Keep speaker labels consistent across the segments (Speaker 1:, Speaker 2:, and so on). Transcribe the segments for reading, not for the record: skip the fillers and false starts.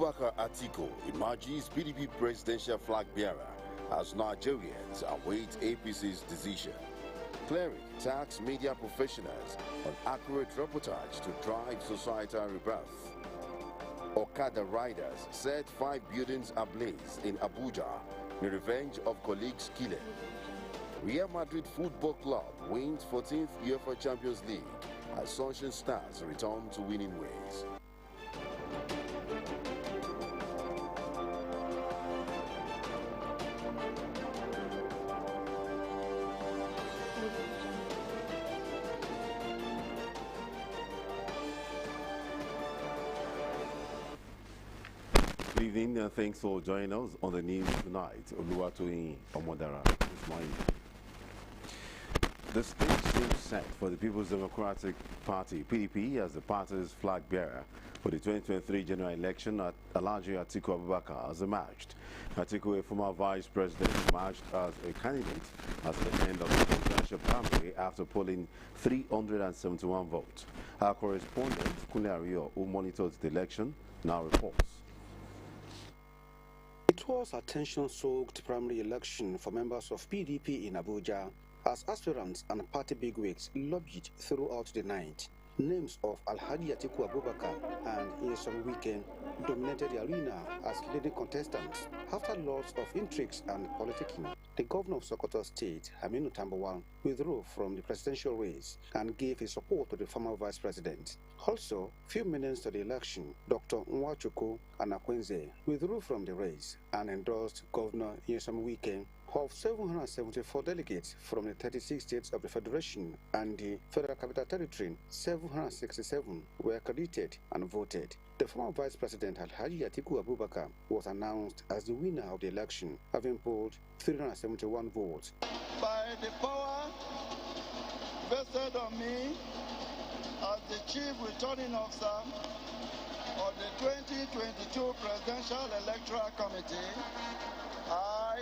Speaker 1: Abubakar Atiku emerges PDP presidential flag bearer as Nigerians await APC's decision. Cleric tax media professionals on accurate reportage to drive societal rebirth. Okada riders set 5 buildings ablaze in Abuja in revenge of colleagues' killing. Real Madrid Football Club wins 14th UEFA Champions League as Sunshine Stars return to winning ways.
Speaker 2: Good evening and thanks for joining us on the news tonight. Oluwatoyin Omodara is my name. The stage seems set for the People's Democratic Party, PDP, as the party's flag bearer for the 2023 general election. Alhaji Atiku Abubakar has emerged. Atiku, a former vice president, emerged as a candidate at the end of the presidential primary after polling 371 votes. Our correspondent, Kunle Ario, who monitors the election, now reports.
Speaker 3: It was a tension-soaked primary election for members of PDP in Abuja as aspirants and party bigwigs lobbied throughout the night. Names of Alhaji Atiku Abubakar and Nyesom Wike dominated the arena as leading contestants. After lots of intrigues and politicking, the governor of Sokoto State, Aminu Tambuwal, withdrew from the presidential race and gave his support to the former vice president. Also, few minutes to the election, Dr. Nwachukwu Anakwenze withdrew from the race and endorsed Governor Nyesom Wike. Of 774 delegates from the 36 states of the Federation and the Federal Capital Territory, 767 were accredited and voted. The former Vice President Alhaji Atiku Abubakar was announced as the winner of the election, having polled 371 votes.
Speaker 4: By the power vested on me as the Chief Returning Officer of the 2022 Presidential Electoral Committee, I,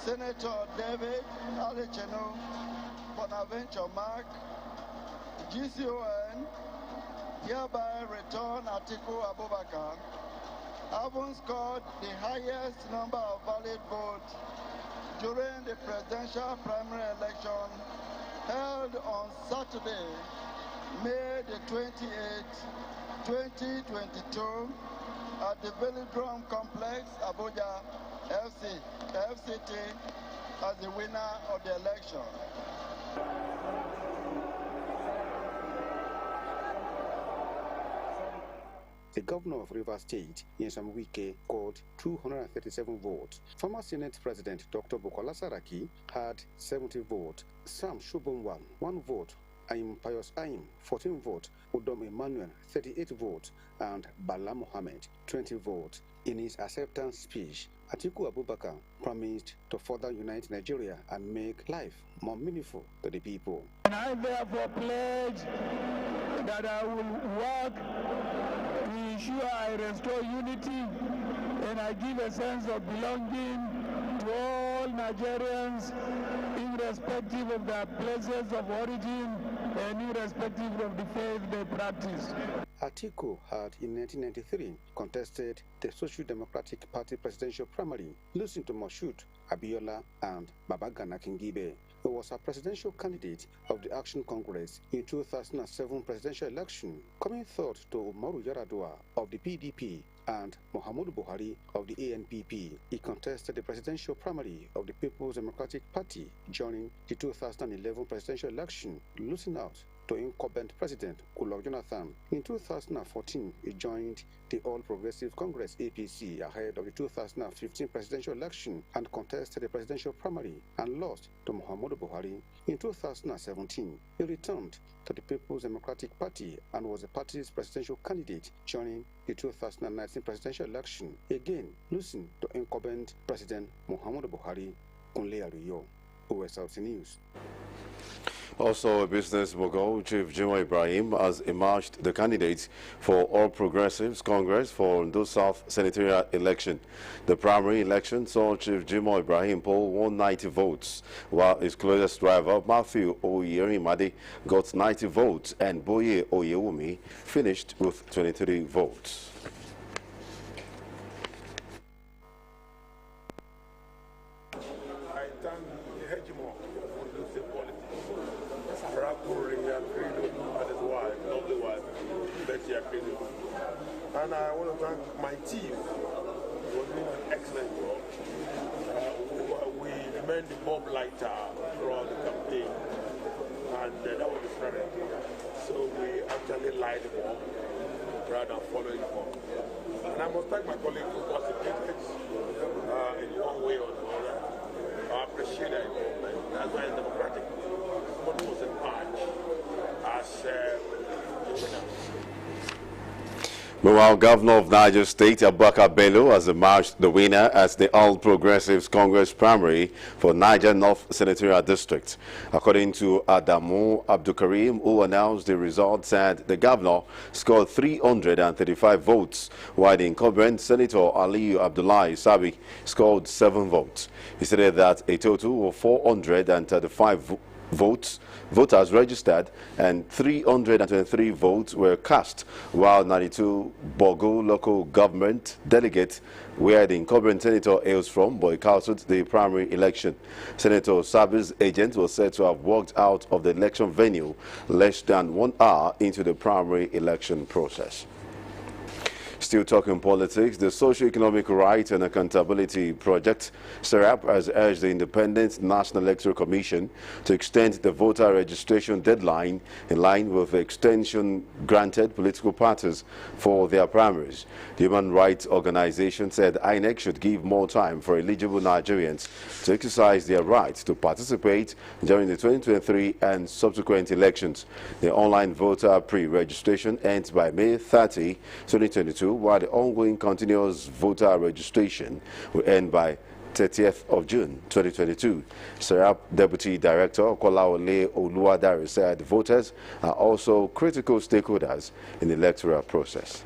Speaker 4: Senator David Alechenu Bonaventure Mark, GCON, hereby return Atiku Abubakar, having scored the highest number of valid votes during the presidential primary election held on Saturday, May the 28th, 2022, at the Velodrome Complex, Abuja, FCT, as the winner of the election.
Speaker 3: The governor of Rivers State, Nyesom Wike, scored 237 votes. Former Senate President Dr. Bukola Saraki had 70 votes. Sam Shubunwa, 1 vote. Aim Pius Aim, 14 votes. Udom Emmanuel, 38 votes. And Bala Mohammed, 20 votes. In his acceptance speech, Atiku Abubakar promised to further unite Nigeria and make life more meaningful to the people.
Speaker 5: And I therefore pledge that I will work to ensure I restore unity and I give a sense of belonging to all Nigerians, irrespective of their places of origin and irrespective of the faith they practice.
Speaker 3: Atiku had in 1993 contested the Social Democratic Party presidential primary, losing to Moshood Abiola and Babagana Kingibe. He was a presidential candidate of the Action Congress in 2007 presidential election, coming third to Umaru Yar'Adua of the PDP and Muhammadu Buhari of the ANPP. He contested the presidential primary of the People's Democratic Party during the 2011 presidential election, losing out to incumbent President Goodluck Jonathan. In 2014, he joined the All Progressive Congress APC ahead of the 2015 presidential election and contested the presidential primary and lost to Muhammadu Buhari. In 2017, he returned to the People's Democratic Party and was the party's presidential candidate during the 2019 presidential election, again losing to incumbent President Muhammadu Buhari. Kunle Ario, Osrc News.
Speaker 2: Also, a business mogul, Chief Jimoh Ibrahim, has emerged the candidate for All Progressives Congress for Ondo South senatorial election. The primary election saw Chief Jimoh Ibrahim poll 190 votes, while his closest rival, Matthew Oyerimade, got 90 votes, and Boye Oyewumi finished with 23 votes.
Speaker 6: And I want to thank my team for doing an excellent job. We remained the bulb lighter throughout the campaign, and that was the spirit. So we actually light the bulb rather than following the bulb. And I must thank my colleagues who participated in one way or the other. I appreciate that involvement. That's why it's democratic. Somebody was in charge as the winner.
Speaker 2: Meanwhile, Governor of Niger State, Abubakar Bello, has emerged the winner at the All Progressives Congress primary for Niger North Senatorial District. According to Adamu Abdulkarim, who announced the results, said the governor scored 335 votes, while the incumbent Senator Aliyu Abdullahi Sabi scored 7 votes. He said that a total of 435 voters registered and 323 votes were cast, while 92 Bogo local government delegates, where the incumbent senator hails from, boycotted the primary election. Senator Sabi's agent was said to have walked out of the election venue less than 1 hour into the primary election process. Still talking politics, the Socio-Economic Rights and Accountability Project, SERAP, has urged the Independent National Electoral Commission to extend the voter registration deadline in line with the extension granted political parties for their primaries. The human rights organization said INEC should give more time for eligible Nigerians to exercise their right to participate during the 2023 and subsequent elections. The online voter pre-registration ends by May 30, 2022. While the ongoing continuous voter registration will end by 30th of June 2022. SERAP Deputy Director Kolawole Oluwadare said voters are also critical stakeholders in the electoral process.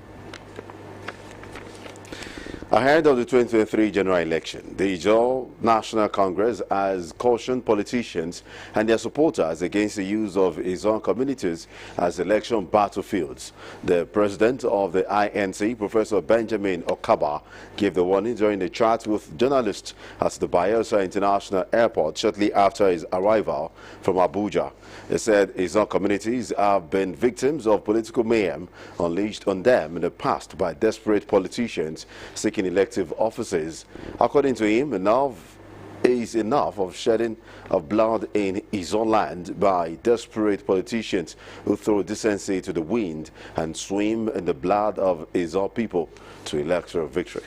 Speaker 2: Ahead of the 2023 general election, the Ijaw National Congress has cautioned politicians and their supporters against the use of Ijaw communities as election battlefields. The president of the INC, Professor Benjamin Okaba, gave the warning during the chat with journalists at the Bayelsa International Airport shortly after his arrival from Abuja. He said Ijaw communities have been victims of political mayhem unleashed on them in the past by desperate politicians seeking elective offices. According to him, enough of shedding of blood in his own land by desperate politicians who throw decency to the wind and swim in the blood of his own people to electoral victory.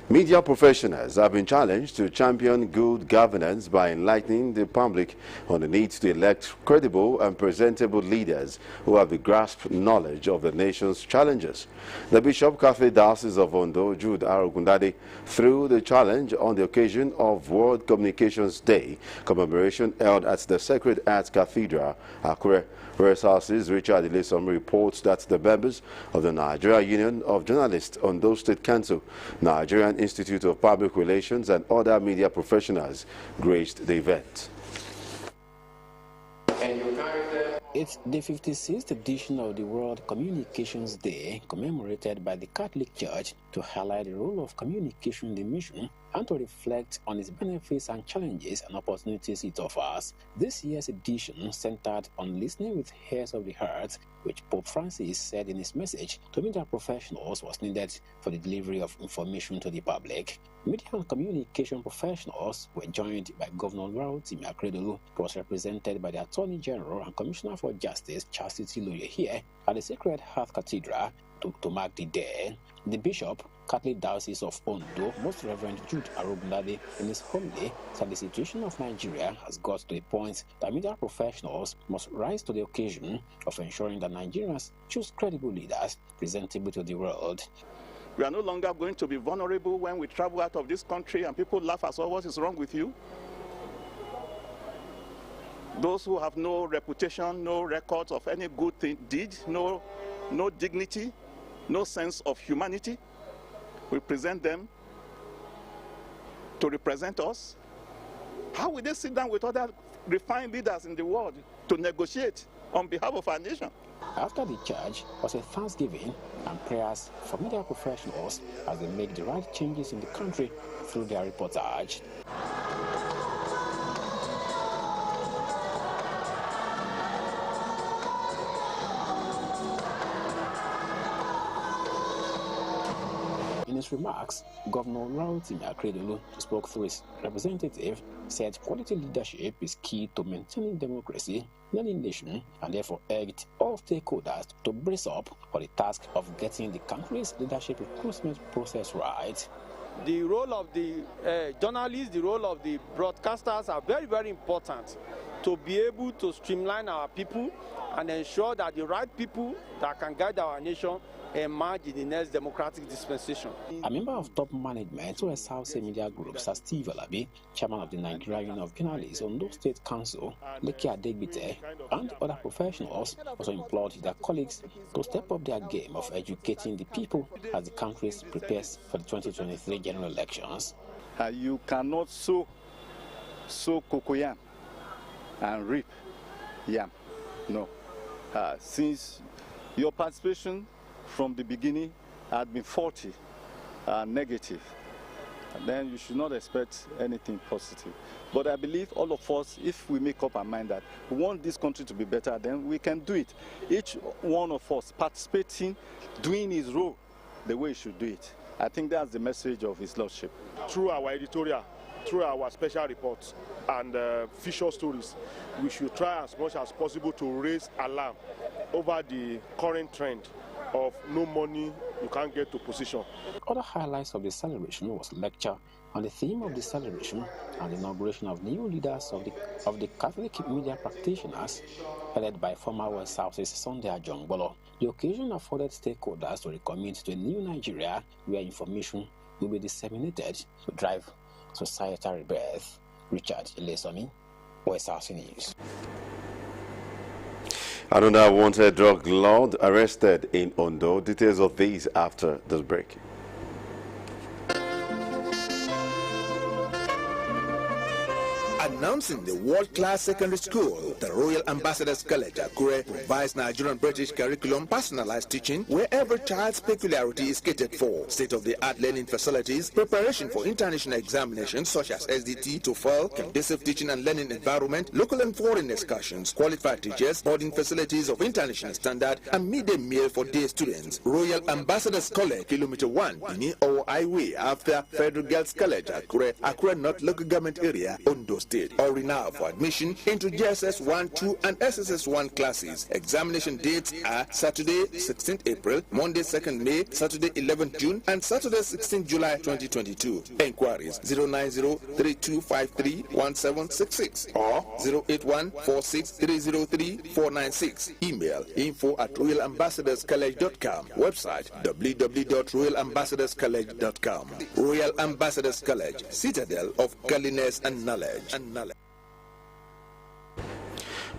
Speaker 2: Media professionals have been challenged to champion good governance by enlightening the public on the need to elect credible and presentable leaders who have the grasp knowledge of the nation's challenges. The Bishop Catholic Diocese of Ondo, Jude Arogundade, threw the challenge on the occasion of World Communications Day commemoration held at the Sacred Heart Cathedral, Akure. Osrc's Richard Ilesom reports that the members of the Nigeria Union of Journalists, Ondo State Council, Nigerian Institute of Public Relations, and other media professionals graced the event.
Speaker 7: It's the 56th edition of the World Communications Day, commemorated by the Catholic Church to highlight the role of communication in the mission and to reflect on its benefits and challenges and opportunities it offers. This year's edition centered on listening with ears of the heart, which Pope Francis said in his message to media professionals was needed for the delivery of information to the public. Media and communication professionals were joined by Governor Laurentimi Akeredolu, who was represented by the Attorney General and Commissioner for Justice, Chastity Loye, here at the Sacred Heart Cathedral to mark the day. The Bishop, Catholic Diocese of Ondo, Most Reverend Jude Arogundade, in his homily, said the situation of Nigeria has got to a point that media professionals must rise to the occasion of ensuring that Nigerians choose credible leaders presentable to the world.
Speaker 8: We are no longer going to be vulnerable when we travel out of this country and people laugh at us. What is wrong with you? Those who have no reputation, no records of any good thing did, no dignity, no sense of humanity, we present them to represent us. How will they sit down with other refined leaders in the world to negotiate on behalf of our nation?
Speaker 7: After the charge was a thanksgiving and prayers for media professionals as they make the right changes in the country through their reportage. In his remarks, Governor Rotimi Akeredolu, who spoke through his representative, said quality leadership is key to maintaining democracy in any nation, and therefore urged all stakeholders to brace up for the task of getting the country's leadership recruitment process right.
Speaker 9: The role of the journalists, the role of the broadcasters are very, very important to be able to streamline our people and ensure that the right people that can guide our nation emerge in the next democratic dispensation.
Speaker 7: A member of top management to Osrc media group, Sir Steve Alabi, chairman of the Nigerian Union of Journalists, Ondo State Council, Leke Adegbite, and other professionals also implored their colleagues to step up their game of educating the people as the country prepares for the 2023 general elections.
Speaker 10: You cannot sow cocoyam and reap yam. No. Since your participation from the beginning had been faulty, negative, and then you should not expect anything positive. But I believe all of us, if we make up our mind that we want this country to be better, then we can do it. Each one of us participating, doing his role the way he should do it. I think that's the message of His Lordship.
Speaker 6: Through our editorial, through our special reports and feature stories, we should try as much as possible to raise alarm over the current trend of no money, you can't get to position.
Speaker 7: Other highlights of the celebration was lecture on the theme of the celebration and the inauguration of new leaders of the Catholic media practitioners, headed by former West South's Sunday Ajongbolo. The occasion afforded stakeholders to recommit to a new Nigeria where information will be disseminated to drive societal rebirth. Richard Elesomi, West South News.
Speaker 2: Another wanted drug lord arrested in Ondo. Details of these after this break.
Speaker 11: Announcing the world-class secondary school, the Royal Ambassadors College, Akure, provides Nigerian-British curriculum, personalized teaching, where every child's peculiarity is catered for, state-of-the-art learning facilities, preparation for international examinations such as SDT, TOEFL, conducive teaching and learning environment, local and foreign excursions, qualified teachers, boarding facilities of international standard, and midday meal for day students. Royal Ambassadors College, Kilometer 1, Benin or Highway, after Federal Girls College, Akure, Akure North Local Government Area, Ondo State. Or now for admission into GSS 1, 2, and SSS 1 classes. Examination dates are Saturday, 16th April, Monday, 2nd May, Saturday, 11th June, and Saturday, 16th July 2022. Enquiries 090-3253-1766 or 081-46-303-496. Email info@royalambassadorscollege.com. Website www.royalambassadorscollege.com. Royal Ambassadors College, citadel of godliness and knowledge.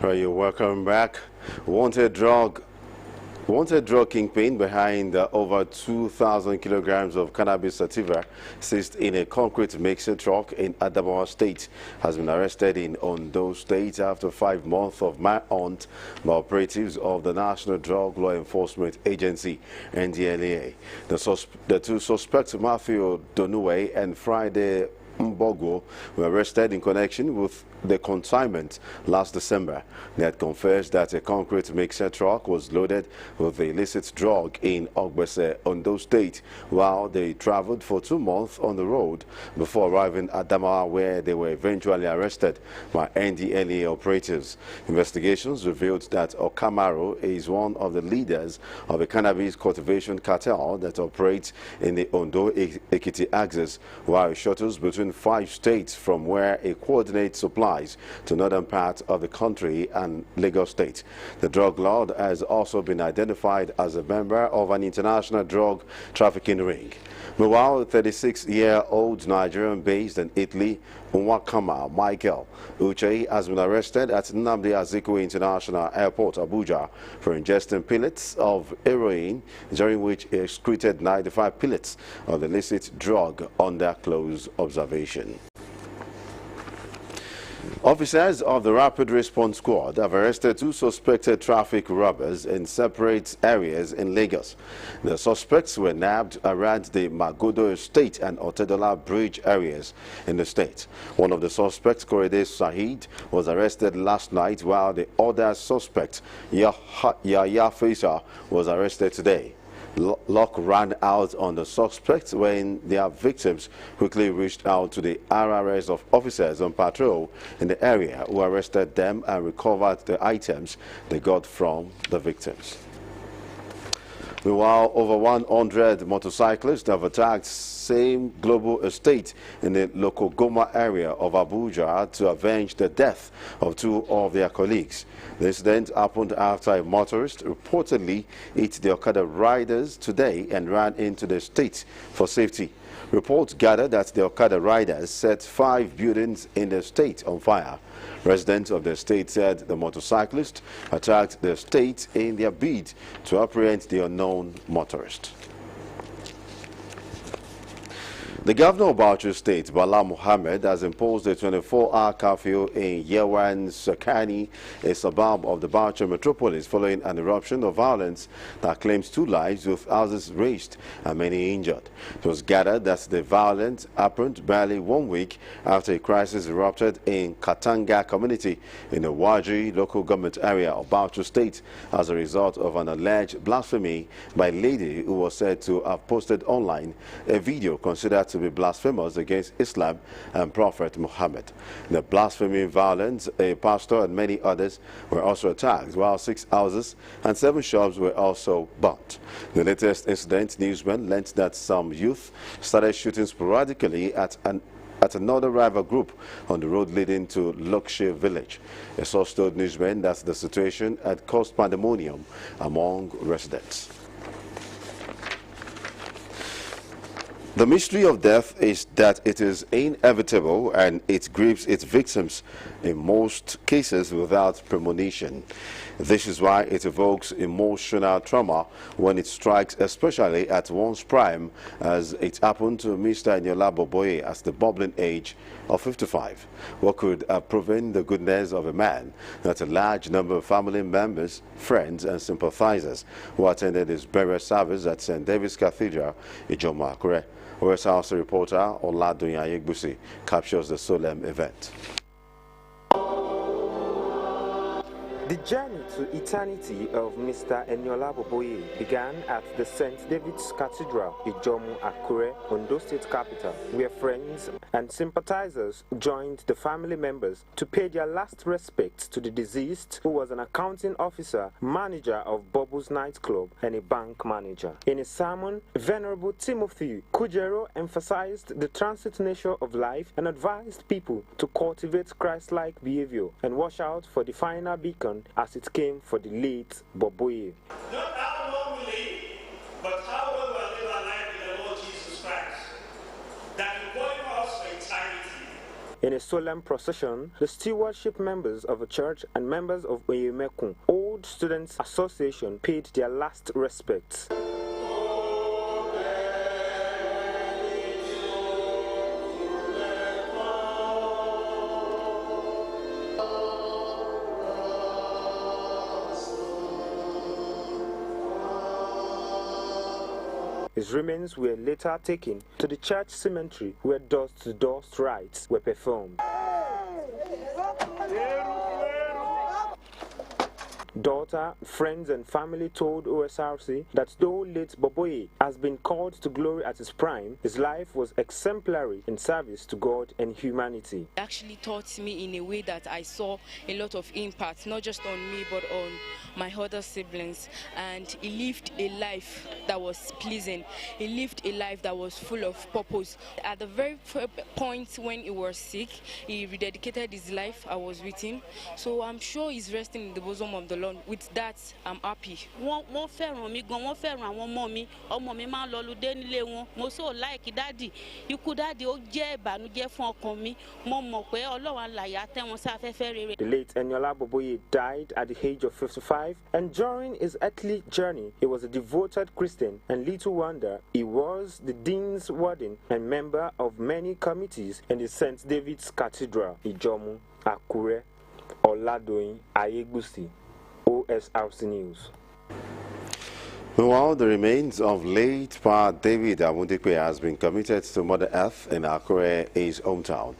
Speaker 2: Right, you're welcome back. Wanted drug kingpin behind over 2,000 kilograms of cannabis sativa seized in a concrete mixer truck in Adamawa State has been arrested in Ondo State after 5 months of manhunt by operatives of the National Drug Law Enforcement Agency, NDLEA. The two suspects, Matthew Donue and Friday Mbogo, were arrested in connection with the consignment last December. They had confessed that a concrete mixer truck was loaded with the illicit drug in Ogbese, Ondo State, while they traveled for 2 months on the road before arriving at Adamawa, where they were eventually arrested by NDLEA operatives. Investigations revealed that Okamaro is one of the leaders of a cannabis cultivation cartel that operates in the Ondo-Ekiti axis, while it shuttles between 5 states from where it coordinates supply to northern parts of the country and Lagos State. The drug lord has also been identified as a member of an international drug trafficking ring. Meanwhile, a 36-year-old Nigerian based in Italy, Nwakama Michael Uche, has been arrested at Nnamdi Azikiwe International Airport, Abuja, for ingesting pellets of heroin, during which he excreted 95 pellets of the illicit drug under close observation. Officers of the Rapid Response Squad have arrested 2 suspected traffic robbers in separate areas in Lagos. The suspects were nabbed around the Magodo Estate and Otedola Bridge areas in the state. One of the suspects, Korede Sahid, was arrested last night, while the other suspect, Yahya Faisal, was arrested today. Luck ran out on the suspects when their victims quickly reached out to the RRS of officers on patrol in the area, who arrested them and recovered the items they got from the victims. Meanwhile, over 100 motorcyclists have attacked same global estate in the local Goma area of Abuja to avenge the death of two of their colleagues. The incident happened after a motorist reportedly hit the Okada riders today and ran into the estate for safety. Reports gathered that the Okada riders set 5 buildings in the estate on fire. Residents of the estate said the motorcyclist attacked the estate in their bid to apprehend the unknown motorist. The governor of Bauchi State, Bala Mohammed, has imposed a 24-hour curfew in Yewan Sakani, a suburb of the Bauchi metropolis, following an eruption of violence that claims 2 lives, with houses razed and many injured. It was gathered that the violence happened barely 1 week after a crisis erupted in Katanga community in the Waji local government area of Bauchi State as a result of an alleged blasphemy by a lady who was said to have posted online a video considered to be blasphemous against Islam and Prophet Muhammad. In the blasphemy violence, a pastor and many others were also attacked, while 6 houses and 7 shops were also burnt. The latest incident, newsmen learned that some youth started shooting sporadically at another rival group on the road leading to Lokshe village. A source told newsmen that the situation had caused pandemonium among residents. The mystery of death is that it is inevitable and it grieves its victims in most cases without premonition. This is why it evokes emotional trauma when it strikes, especially at one's prime, as it happened to Mr. Eniola Boboye at the bubbling age of 55. What could have proven the goodness of a man that a large number of family members, friends and sympathizers who attended his burial service at St. David's Cathedral, Ijoma, Akure. Osrc reporter Oladoyin Ayegbusi captures the solemn event.
Speaker 12: The journey to eternity of Mr. Eniola Boboye began at the St. David's Cathedral, Ijomu, Akure, Ondo State capital, where friends and sympathizers joined the family members to pay their last respects to the deceased, who was an accounting officer, manager of Bubbles nightclub, and a bank manager. In a sermon, Venerable Timothy Kujero emphasized the transit nature of life and advised people to cultivate Christ-like behavior and watch out for the final beacon as it came for the late Boboye.
Speaker 13: Not how long we live, but how well we live our life in the Lord Jesus Christ. That will point us for eternity.
Speaker 12: In a solemn procession, the stewardship members of a church and members of Oyemekun Old Students Association paid their last respects. His remains were later taken to the church cemetery, where dust-to-dust rites were performed. Daughter, friends and family told Osrc that though late Boboye has been called to glory at his prime, his life was exemplary in service to God and humanity.
Speaker 14: It actually taught me in a way that I saw a lot of impact, not just on me but on my other siblings, and he lived a life that was pleasing. He lived a life that was full of purpose. At the very point when he was sick, he rededicated his life. I was with him, so I'm sure he's resting in the bosom of the Lord. With that, I'm happy.
Speaker 15: Wọ́n fẹ́ràn mi gan, wọ́n fẹ́ràn àwọn ọmọ mi máa ń lọ lóde nílé wọn. Mo so like daddy. Ikú daddy ó jẹ́ ìbànújẹ́ fún ọkàn mi. Mo mọ̀ pé Ọlọ́run alààyè tẹ́ wọn sí afẹ́fẹ́ rere.
Speaker 12: The late Eniola Boboye died at the age of 55, and during his earthly journey, he was a devoted Christian, and little wonder he was the Dean's Warden and member of many committees in the St. David's Cathedral, Ijomu, Akure. Oladoyin Ayegbusi, Osrc News.
Speaker 2: Meanwhile, the remains of late Pa David Amudikwe has been committed to Mother Earth in Akure, his hometown.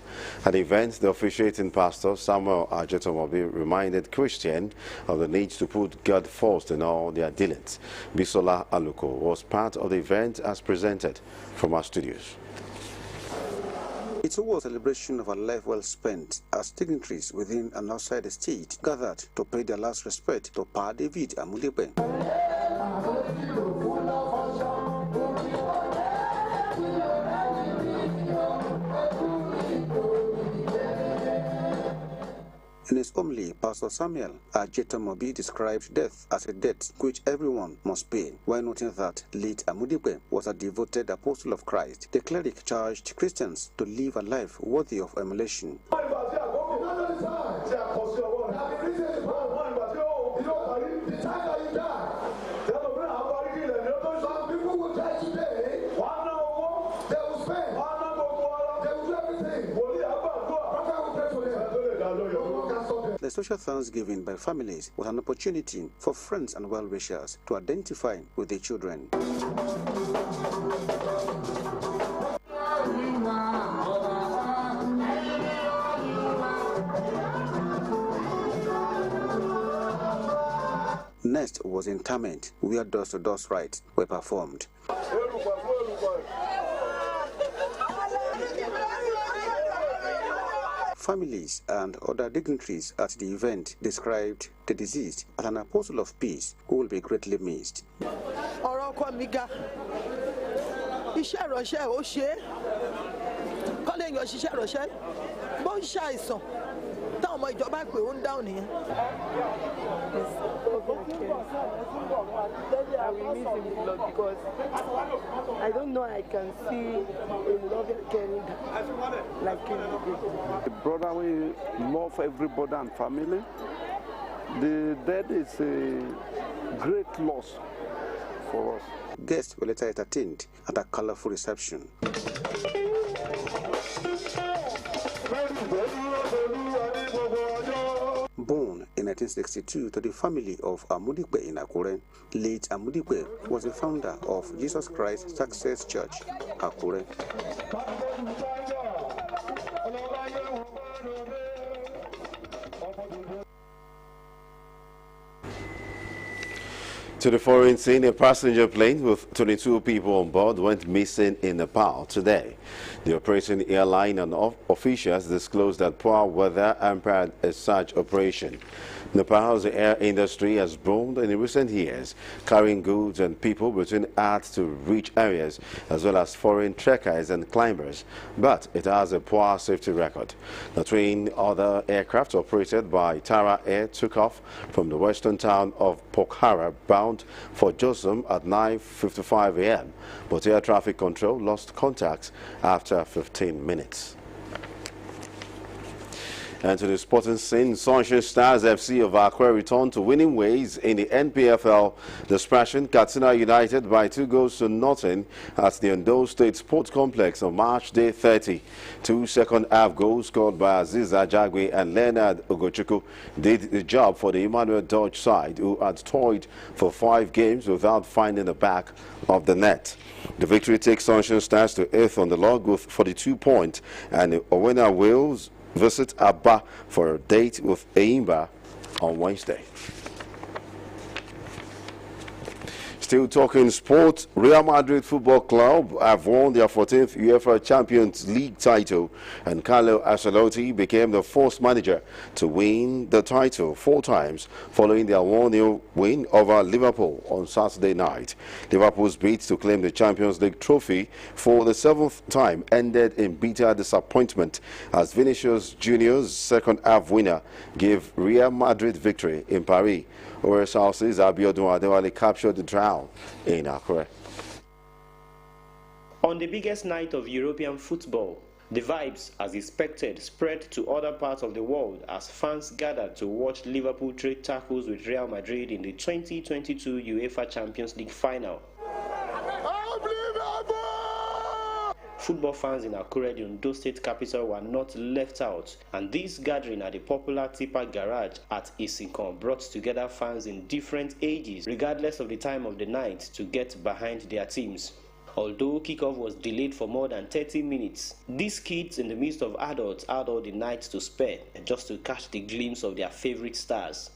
Speaker 2: At the event, the officiating pastor Samuel Ajetomobi reminded Christians of the need to put God first in all their dealings. Bisola Aluko was part of the event as presented from our studios.
Speaker 3: It was a celebration of a life well spent as dignitaries within and outside the state gathered to pay their last respect to Pa David Amudikwe. In his homily, Pastor Samuel Ajetomobi described death as a debt which everyone must pay, while noting that late Amudikwe was a devoted apostle of Christ. The cleric charged Christians to live a life worthy of emulation. The social thanksgiving by families was an opportunity for friends and well-wishers to identify with their children. Next was interment, where door-to-door rites were performed. Families and other dignitaries at the event described the deceased as an apostle of peace who will be greatly missed.
Speaker 16: I will miss him a lot because I don't know I can see a loving caring like him.
Speaker 17: The brother will love everybody and family. The death is a great loss for us.
Speaker 3: Guests were later entertained at a colorful reception. Born in 1962 to the family of Amudikwe in Akure, late Amudikwe was the founder of Jesus Christ Success Church, Akure.
Speaker 2: To the foreign scene, a passenger plane with 22 people on board went missing in Nepal today. The operating airline and officials disclosed that poor weather hampered a search operation. Nepal's air industry has boomed in recent years, carrying goods and people between hard to reach areas, as well as foreign trekkers and climbers, but it has a poor safety record. The twin other aircraft operated by Tara Air took off from the western town of Pokhara bound for Josum at 9:55 a.m., but air traffic control lost contact after 15 minutes. And to the sporting scene, Sunshine Stars FC of Akure returned to winning ways in the NPFL, dispatching Katsina United by 2-0 at the Ondo State Sports Complex on March Day 30. 2 second-half goals scored by Aziz Ajagwe and Leonard Ogochukwu did the job for the Emmanuel Dodge side, who had toyed for 5 games without finding the back of the net. The victory takes Sunshine Stars to 8th on the log with 42 points, and Owena Wales visit Abba for a date with Eimba on Wednesday. Still talking sports, Real Madrid Football Club have won their 14th UEFA Champions League title, and Carlo Ancelotti became the first manager to win the title 4 times following their 1-0 win over Liverpool on Saturday night. Liverpool's bid to claim the Champions League trophy for the 7th time ended in bitter disappointment as Vinicius Junior's second-half winner gave Real Madrid victory in Paris. Osrc's Abiodun Adewale captured the trial in Akure.
Speaker 18: On the biggest night of European football, the vibes, as expected, spread to other parts of the world as fans gathered to watch Liverpool trade tackles with Real Madrid in the 2022 UEFA Champions League final. football fans in Akure, the Ondo State capital, were not left out, and this gathering at the popular Tipper Garage at Isinkon brought together fans in different ages, regardless of the time of the night, to get behind their teams. Although kickoff was delayed for more than 30 minutes, these kids in the midst of adults had all the night to spare just to catch the glimpse of their favorite stars.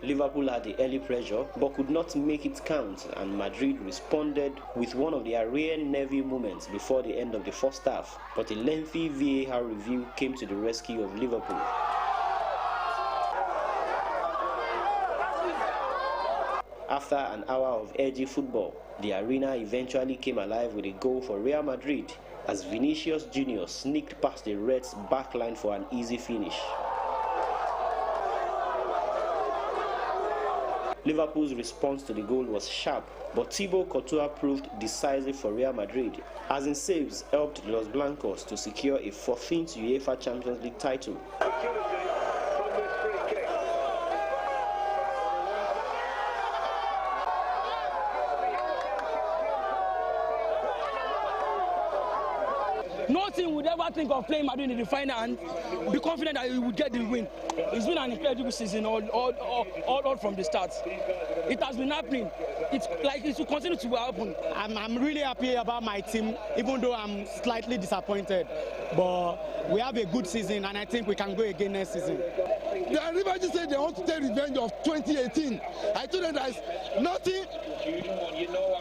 Speaker 18: Liverpool had the early pressure but could not make it count, and Madrid responded with one of their rare nervy moments before the end of the first half, but a lengthy VAR review came to the rescue of Liverpool. After an hour of edgy football, the arena eventually came alive with a goal for Real Madrid as Vinicius Jr. sneaked past the Reds' backline for an easy finish. Liverpool's response to the goal was sharp, but Thibaut Courtois proved decisive for Real Madrid, as in saves helped Los Blancos to secure a 14th UEFA Champions League title.
Speaker 19: No team would ever think of playing Madrid in the final and be confident that he would get the win. It's been an incredible season all from the start. It has been happening. It's like it will continue to happen.
Speaker 20: I'm really happy about my team, even though I'm slightly disappointed. But we have a good season, and I think we can go again next season.
Speaker 21: The Rivers said they want to take revenge of 2018. I told them there's nothing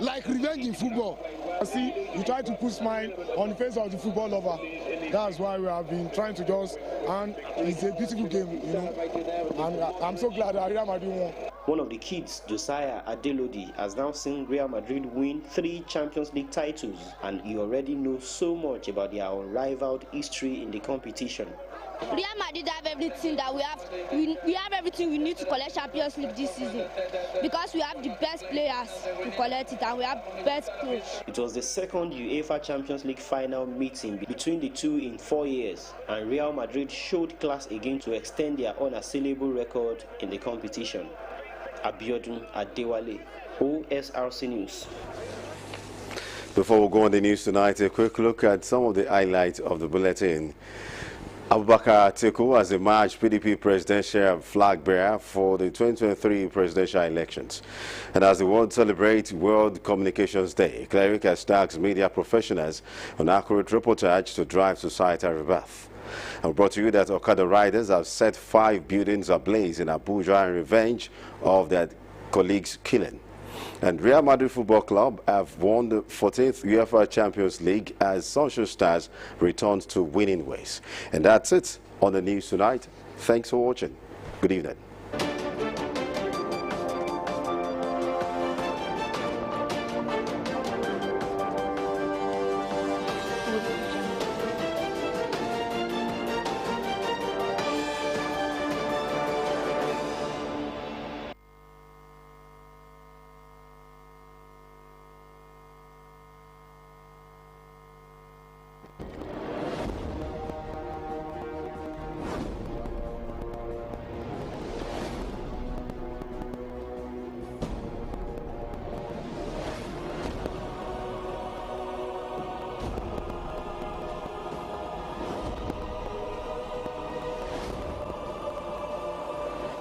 Speaker 21: like revenge in football.
Speaker 22: See, you try to put smile on the face of the football lover. That's why we have been trying to just, and it's a beautiful game, you know. And I'm so glad that Real Madrid won.
Speaker 18: One of the kids, Josiah Adelodi, has now seen Real Madrid win 3 Champions League titles, and he already knows so much about their unrivaled history in the competition.
Speaker 23: Real Madrid have everything that we have. We have everything we need to collect Champions League this season, because we have the best players to collect it, and we have best coach.
Speaker 18: It was the second UEFA Champions League final meeting between the two in 4 years, and Real Madrid showed class again to extend their unassailable record in the competition. Abiodun Adewale, Osrc News.
Speaker 2: Before we go on the news tonight, a quick look at some of the highlights of the bulletin. Abubakar Atiku has emerged PDP presidential flag bearer for the 2023 presidential elections. And as the world celebrates World Communications Day, Cleric has tasked media professionals on accurate reportage to drive societal rebirth. I brought to you that Okada riders have set 5 buildings ablaze in Abuja in revenge of their colleagues' killing. And Real Madrid Football Club have won the 14th UEFA Champions League as Sunshine Stars returns to winning ways. And that's it on the news tonight. Thanks for watching. Good evening.